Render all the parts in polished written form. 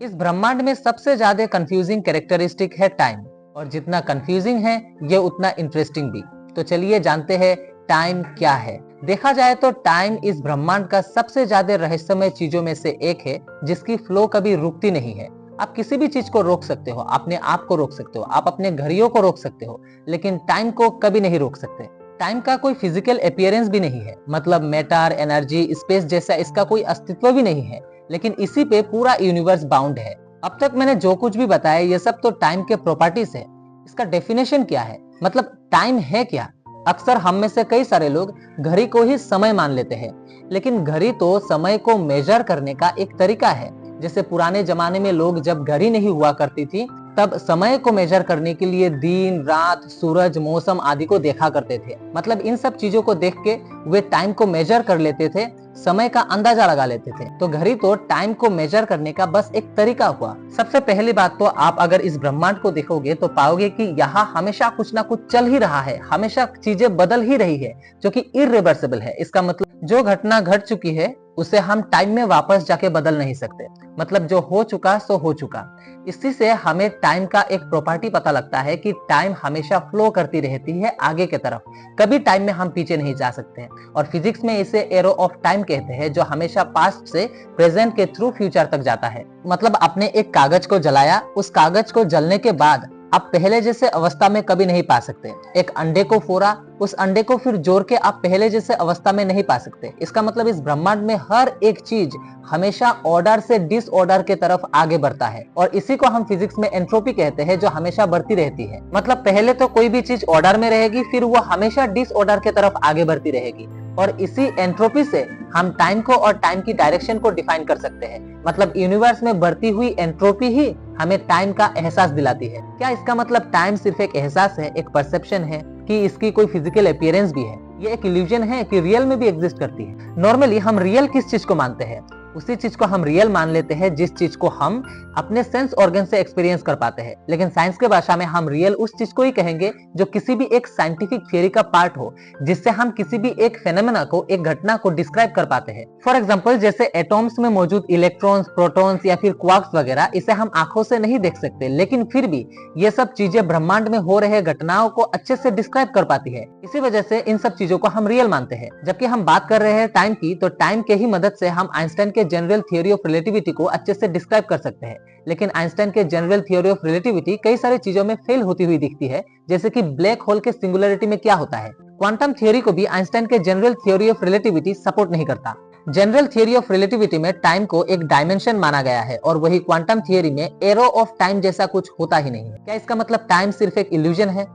इस ब्रह्मांड में सबसे ज्यादा कंफ्यूजिंग कैरेक्टरिस्टिक है टाइम, और जितना कंफ्यूजिंग है ये उतना इंटरेस्टिंग भी। तो चलिए जानते हैं टाइम क्या है। देखा जाए तो टाइम इस ब्रह्मांड का सबसे ज्यादा रहस्यमय चीजों में से एक है, जिसकी फ्लो कभी रुकती नहीं है। आप किसी भी चीज को रोक सकते हो, अपने आप को रोक सकते हो, आप अपने घड़ियों को रोक सकते हो, लेकिन टाइम को कभी नहीं रोक सकते। टाइम का कोई फिजिकल अपीयरेंस भी नहीं है, मतलब मैटर, एनर्जी, स्पेस जैसा इसका कोई अस्तित्व भी नहीं है, लेकिन इसी पे पूरा यूनिवर्स बाउंड है। अब तक मैंने जो कुछ भी बताया ये सब तो टाइम के प्रॉपर्टीज है। इसका डेफिनेशन क्या है, मतलब टाइम है क्या? अक्सर हम में से कई सारे लोग घड़ी को ही समय मान लेते हैं, लेकिन घड़ी तो समय को मेजर करने का एक तरीका है। जैसे पुराने जमाने में लोग जब घड़ी नहीं हुआ करती थी, तब समय को मेजर करने के लिए दिन, रात, सूरज, मौसम आदि को देखा करते थे। मतलब इन सब चीजों को देख के वे टाइम को मेजर कर लेते थे, समय का अंदाजा लगा लेते थे। तो घड़ी तो टाइम को मेजर करने का बस एक तरीका हुआ। सबसे पहली बात तो आप अगर इस ब्रह्मांड को देखोगे तो पाओगे कि यहाँ हमेशा कुछ ना कुछ चल ही रहा है, हमेशा चीजें बदल ही रही है, जो कि इरिवर्सिबल है। इसका मतलब जो घटना घट चुकी है उसे हम टाइम में वापस जाके बदल नहीं सकते। मतलब जो हो चुका सो हो चुका। इसी से हमें टाइम का एक प्रॉपर्टी पता लगता है कि टाइम हमेशा फ्लो करती रहती है आगे की तरफ, कभी टाइम में हम पीछे नहीं जा सकते। और फिजिक्स में इसे एरो ऑफ टाइम कहते हैं, जो हमेशा पास्ट से प्रेजेंट के थ्रू फ्यूचर तक जाता है। मतलब आपने एक कागज को जलाया, उस कागज को जलने के बाद आप पहले जैसे अवस्था में कभी नहीं पा सकते। एक अंडे को फोड़ा, उस अंडे को फिर जोड़ के आप पहले जैसे अवस्था में नहीं पा सकते। इसका मतलब इस ब्रह्मांड में हर एक चीज हमेशा ऑर्डर से डिसऑर्डर के तरफ आगे बढ़ता है, और इसी को हम फिजिक्स में एंट्रोपी कहते हैं, जो हमेशा बढ़ती रहती है। मतलब पहले तो कोई भी चीज ऑर्डर में रहेगी, फिर वो हमेशा डिसऑर्डर के तरफ आगे बढ़ती रहेगी। और इसी एंट्रोपी से हम टाइम को और टाइम की डायरेक्शन को डिफाइन कर सकते हैं। मतलब यूनिवर्स में बढ़ती हुई एंट्रोपी ही हमें टाइम का एहसास दिलाती है। क्या इसका मतलब टाइम सिर्फ एक एहसास है, एक परसेप्शन है, कि इसकी कोई फिजिकल अपीयरेंस भी है? ये एक इल्यूजन है कि रियल में भी एग्जिस्ट करती है? नॉर्मली हम रियल किस चीज को मानते हैं? उसी चीज को हम रियल मान लेते हैं जिस चीज को हम अपने सेंस ऑर्गन से एक्सपीरियंस कर पाते हैं। लेकिन साइंस के भाषा में हम रियल उस चीज को ही कहेंगे जो किसी भी एक साइंटिफिक थियरी का पार्ट हो, जिससे हम किसी भी एक फेनोमेना को, एक घटना को डिस्क्राइब कर पाते हैं। फॉर एग्जांपल, जैसे एटॉम्स में मौजूद इलेक्ट्रॉन्स, प्रोटॉन्स या फिर क्वार्क्स वगैरह, इसे हम आंखों से नहीं देख सकते, लेकिन फिर भी ये सब चीजें ब्रह्मांड में हो रहे घटनाओं को अच्छे से डिस्क्राइब कर पाती है। इसी वजह से इन सब चीजों को हम रियल मानते हैं। जबकि हम बात कर रहे हैं टाइम की, तो टाइम के ही मदद से हम आइंस्टाइन के जनरल थ्योरी ऑफ रिलेटिविटी को अच्छे से डिस्क्राइब कर सकते हैं। लेकिन आइंस्टाइन के जनरल थ्योरी ऑफ रिलेटिविटी कई सारी चीजों में फेल होती हुई दिखती है, जैसे कि ब्लैक होल के सिंगुलरिटी में क्या होता है। क्वांटम थ्योरी को भी आइंस्टाइन के general theory of relativity support नहीं करता। जनरल थ्योरी ऑफ रिलेटिविटी में टाइम को एक डायमेंशन माना गया है, और वही क्वांटम थ्योरी में एरो ऑफ टाइम जैसा कुछ होता ही नहीं है। क्या इसका मतलब टाइम सिर्फ एक इल्यूजन है?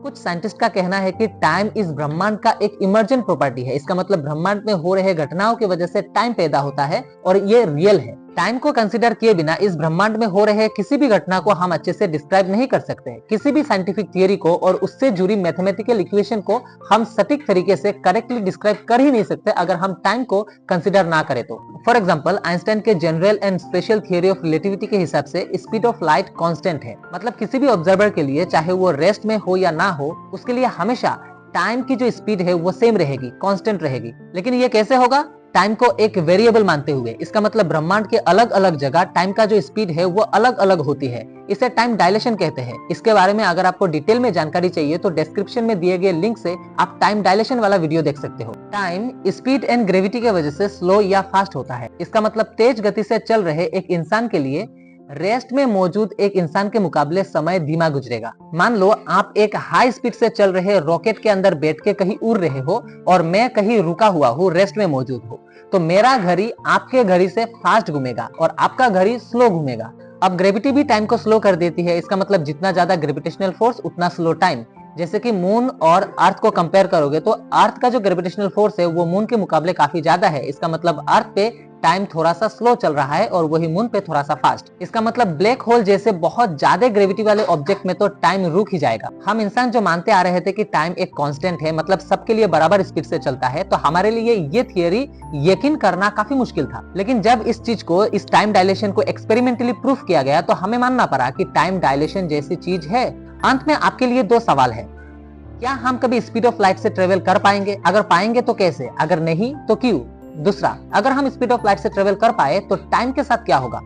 कुछ साइंटिस्ट का कहना है कि टाइम इस ब्रह्मांड का एक इमर्जेंट प्रॉपर्टी है। इसका मतलब ब्रह्मांड में हो रहे घटनाओं की वजह से टाइम पैदा होता है, और ये रियल है। टाइम को कंसीडर किए बिना इस ब्रह्मांड में हो रहे किसी भी घटना को हम अच्छे से डिस्क्राइब नहीं कर सकते। किसी भी साइंटिफिक थियरी को और उससे जुड़ी मैथमेटिकल इक्वेशन को हम सटीक तरीके से करेक्टली डिस्क्राइब कर ही नहीं सकते अगर हम टाइम को कंसीडर ना करें तो। फॉर एग्जाम्पल, आइंस्टाइन के general and special theory of relativity के हिसाब से स्पीड ऑफ लाइट कांस्टेंट है। मतलब किसी भी ऑब्जर्वर के लिए, चाहे वो रेस्ट में हो या ना हो, उसके लिए हमेशा टाइम की जो स्पीड है वो सेम रहेगी, कांस्टेंट रहेगी। लेकिन ये कैसे होगा? टाइम को एक वेरिएबल मानते हुए। इसका मतलब ब्रह्मांड के अलग अलग जगह टाइम का जो स्पीड है वो अलग अलग होती है। इसे टाइम डायलेशन कहते हैं। इसके बारे में अगर आपको डिटेल में जानकारी चाहिए तो डिस्क्रिप्शन में दिए गए लिंक से आप टाइम डायलेशन वाला वीडियो देख सकते हो। टाइम स्पीड एंड ग्रेविटी की वजह से स्लो या फास्ट होता है। इसका मतलब तेज गति से चल रहे एक इंसान के लिए रेस्ट में मौजूद एक इंसान के मुकाबले समय धीमा गुजरेगा। मान लो आप एक हाई स्पीड से चल रहे रॉकेट के अंदर बैठ के कहीं उड़ रहे हो, और मैं कहीं रुका हुआ हूँ, रेस्ट में मौजूद हूँ। तो मेरा घड़ी आपके घड़ी से फास्ट घूमेगा और आपका घड़ी स्लो घूमेगा। अब ग्रेविटी भी टाइम को स्लो कर देती है। इसका मतलब जितना ज्यादा ग्रेविटेशनल फोर्स उतना स्लो टाइम। जैसे कि मून और अर्थ को कंपेयर करोगे तो अर्थ का जो ग्रेविटेशनल फोर्स है वो मून के मुकाबले काफी ज्यादा है। इसका मतलब अर्थ पे टाइम थोड़ा सा स्लो चल रहा है और वही मून पे थोड़ा सा फास्ट। इसका मतलब ब्लैक होल जैसे बहुत ज्यादा ग्रेविटी वाले ऑब्जेक्ट में तो टाइम रुक ही जाएगा। हम इंसान जो मानते आ रहे थे कि टाइम एक कांस्टेंट है, मतलब सबके लिए बराबर स्पीड से चलता है, तो हमारे लिए ये थियरी यकीन करना काफी मुश्किल था। लेकिन जब इस चीज को, इस टाइम डायलेशन को एक्सपेरिमेंटली प्रूफ किया गया तो हमें मानना पड़ा कि टाइम डायलेशन जैसी चीज है। अंत में आपके लिए दो सवाल है। क्या हम कभी स्पीड ऑफ लाइट से ट्रेवल कर पाएंगे? अगर पाएंगे तो कैसे? अगर नहीं तो क्यों? दूसरा, अगर हम स्पीड ऑफ लाइट से ट्रेवल कर पाए तो टाइम के साथ क्या होगा?